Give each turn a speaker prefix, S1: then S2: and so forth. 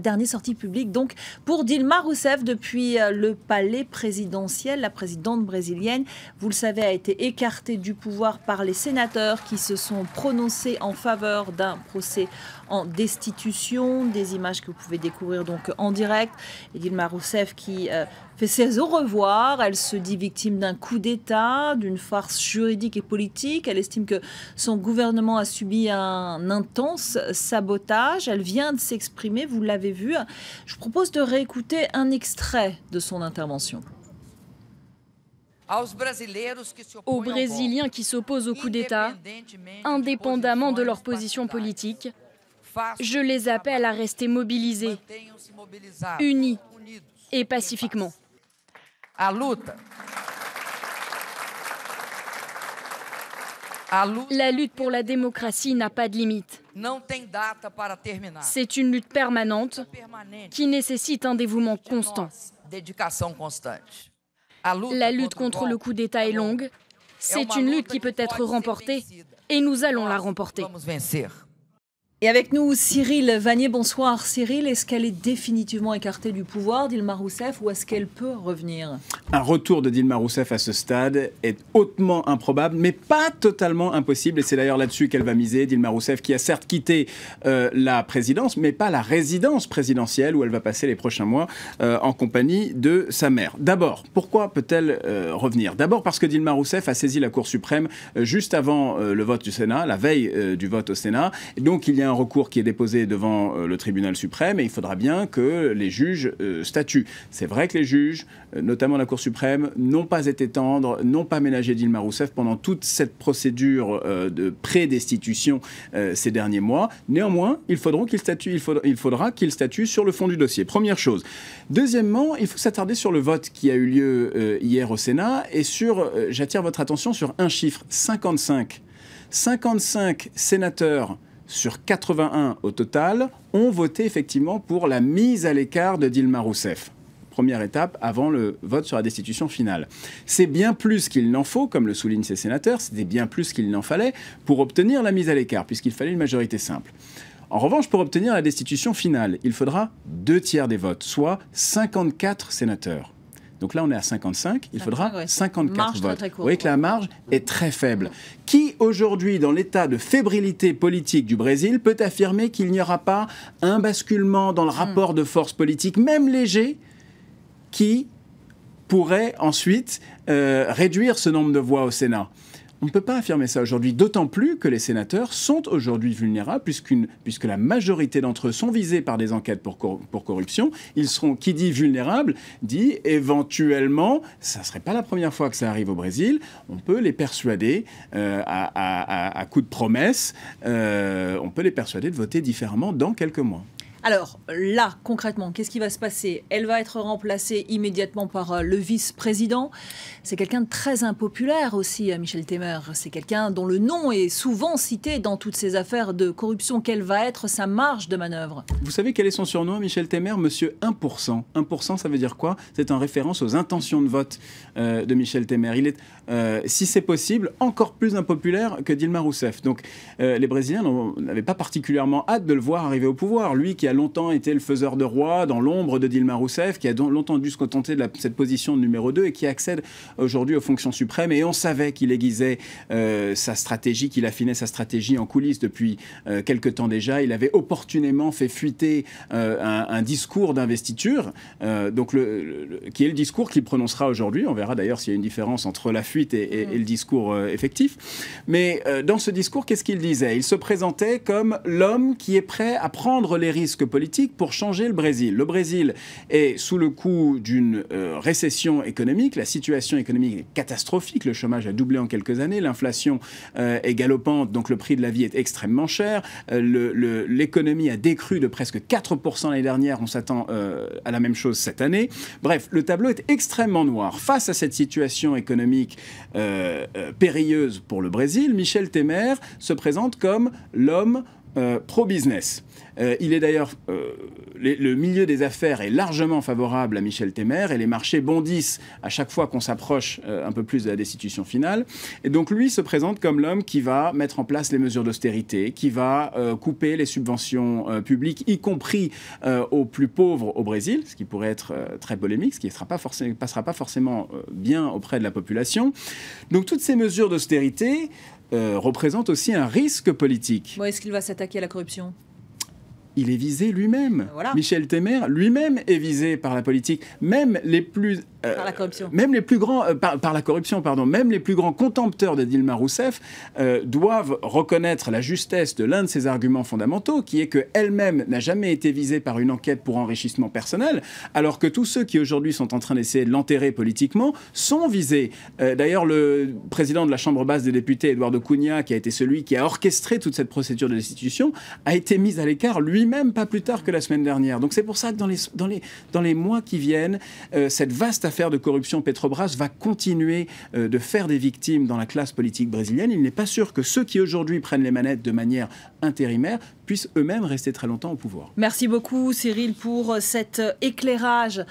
S1: Dernière sortie publique donc pour Dilma Rousseff depuis le palais présidentiel. La présidente brésilienne, vous le savez, a été écartée du pouvoir par les sénateurs qui se sont prononcés en faveur d'un procès en destitution. Des images que vous pouvez découvrir donc en direct. Et Dilma Rousseff qui fait ses au revoir. Elle se dit victime d'un coup d'État, d'une farce juridique et politique. Elle estime que son gouvernement a subi un intense sabotage. Elle vient de s'exprimer, vous l'avez vu. Je vous propose de réécouter un extrait de son intervention.
S2: Aux Brésiliens qui s'opposent au coup d'État, indépendamment de leur position politique, je les appelle à rester mobilisés, unis et pacifiquement. La lutte pour la démocratie n'a pas de limite. C'est une lutte permanente qui nécessite un dévouement constant. La lutte contre le coup d'État est longue. C'est une lutte qui peut être remportée et nous allons la remporter.
S1: Et avec nous, Cyril Vanier. Bonsoir Cyril. Est-ce qu'elle est définitivement écartée du pouvoir, Dilma Rousseff, ou est-ce qu'elle peut revenir?
S3: Un retour de Dilma Rousseff à ce stade est hautement improbable, mais pas totalement impossible. Et c'est d'ailleurs là-dessus qu'elle va miser. Dilma Rousseff qui a certes quitté la présidence, mais pas la résidence présidentielle où elle va passer les prochains mois en compagnie de sa mère. D'abord, pourquoi peut-elle revenir? D'abord parce que Dilma Rousseff a saisi la Cour suprême juste avant le vote du Sénat, la veille du vote au Sénat. Et donc il y a un recours qui est déposé devant le tribunal suprême et il faudra bien que les juges statuent. C'est vrai que les juges, notamment la Cour suprême, n'ont pas été tendres, n'ont pas ménagé Dilma Rousseff pendant toute cette procédure de pré-destitution ces derniers mois. Néanmoins, il faudra qu'il statue sur le fond du dossier. Première chose. Deuxièmement, il faut s'attarder sur le vote qui a eu lieu hier au Sénat et j'attire votre attention sur un chiffre, 55. 55 sénateurs sur 81 au total, ont voté effectivement pour la mise à l'écart de Dilma Rousseff. Première étape avant le vote sur la destitution finale. C'est bien plus qu'il n'en faut, comme le soulignent ces sénateurs, c'était bien plus qu'il n'en fallait pour obtenir la mise à l'écart, puisqu'il fallait une majorité simple. En revanche, pour obtenir la destitution finale, il faudra 2/3 des votes, soit 54 sénateurs. Donc là, on est à 55, il faudra 54 votes. Vous voyez que la marge est très faible. Qui, aujourd'hui, dans l'état de fébrilité politique du Brésil, peut affirmer qu'il n'y aura pas un basculement dans le rapport de force politique, même léger, qui pourrait ensuite réduire ce nombre de voix au Sénat? On ne peut pas affirmer ça aujourd'hui, d'autant plus que les sénateurs sont aujourd'hui vulnérables, puisque la majorité d'entre eux sont visés par des enquêtes pour corruption. Ils seront, qui dit vulnérable, dit éventuellement, ça ne serait pas la première fois que ça arrive au Brésil, on peut les persuader, à coup de promesses, on peut les persuader de voter différemment dans quelques mois.
S1: Alors là, concrètement, qu'est-ce qui va se passer? Elle va être remplacée immédiatement par le vice-président. C'est quelqu'un de très impopulaire aussi, Michel Temer. C'est quelqu'un dont le nom est souvent cité dans toutes ces affaires de corruption. Quelle va être sa marge de manœuvre?
S3: Vous savez quel est son surnom, Michel Temer? Monsieur 1%. 1%, ça veut dire quoi? C'est en référence aux intentions de vote de Michel Temer. Il est, si c'est possible, encore plus impopulaire que Dilma Rousseff. Donc les Brésiliens n'avaient pas particulièrement hâte de le voir arriver au pouvoir. Lui qui a longtemps été le faiseur de roi dans l'ombre de Dilma Rousseff, qui a longtemps dû se contenter de cette position de numéro 2 et qui accède aujourd'hui aux fonctions suprêmes. Et on savait qu'il aiguisait sa stratégie, qu'il affinait sa stratégie en coulisses depuis quelque temps déjà. Il avait opportunément fait fuiter un discours d'investiture, qui est le discours qu'il prononcera aujourd'hui. On verra d'ailleurs s'il y a une différence entre la fuite et le discours effectif. Mais dans ce discours, qu'est-ce qu'il disait? Il se présentait comme l'homme qui est prêt à prendre les risques politique pour changer le Brésil. Le Brésil est sous le coup d'une récession économique. La situation économique est catastrophique. Le chômage a doublé en quelques années. L'inflation est galopante, donc le prix de la vie est extrêmement cher. L'économie a décru de presque 4% l'année dernière. On s'attend à la même chose cette année. Bref, le tableau est extrêmement noir. Face à cette situation économique périlleuse pour le Brésil, Michel Temer se présente comme l'homme pro-business. Il est d'ailleurs, le milieu des affaires est largement favorable à Michel Temer et les marchés bondissent à chaque fois qu'on s'approche un peu plus de la destitution finale. Et donc lui se présente comme l'homme qui va mettre en place les mesures d'austérité, qui va couper les subventions publiques, y compris aux plus pauvres au Brésil, ce qui pourrait être très polémique, ce qui ne passera pas forcément bien auprès de la population. Donc toutes ces mesures d'austérité représentent aussi un risque politique.
S1: Bon, est-ce qu'il va s'attaquer à la corruption ?
S3: Il est visé lui-même.
S1: Voilà.
S3: Michel Temer lui-même est visé par la politique. Même les plus
S1: par la corruption.
S3: Même les plus grands par la corruption, pardon. Même les plus grands contempteurs de Dilma Rousseff doivent reconnaître la justesse de l'un de ses arguments fondamentaux, qui est qu'elle-même n'a jamais été visée par une enquête pour enrichissement personnel, alors que tous ceux qui aujourd'hui sont en train d'essayer de l'enterrer politiquement sont visés. D'ailleurs, le président de la Chambre basse des députés, Eduardo Cunha, qui a été celui qui a orchestré toute cette procédure de destitution, a été mis à l'écart lui-même pas plus tard que la semaine dernière. Donc c'est pour ça que dans les mois qui viennent, cette vaste affaire de corruption Petrobras va continuer de faire des victimes dans la classe politique brésilienne. Il n'est pas sûr que ceux qui aujourd'hui prennent les manettes de manière intérimaire puissent eux-mêmes rester très longtemps au pouvoir.
S1: Merci beaucoup Cyril pour cet éclairage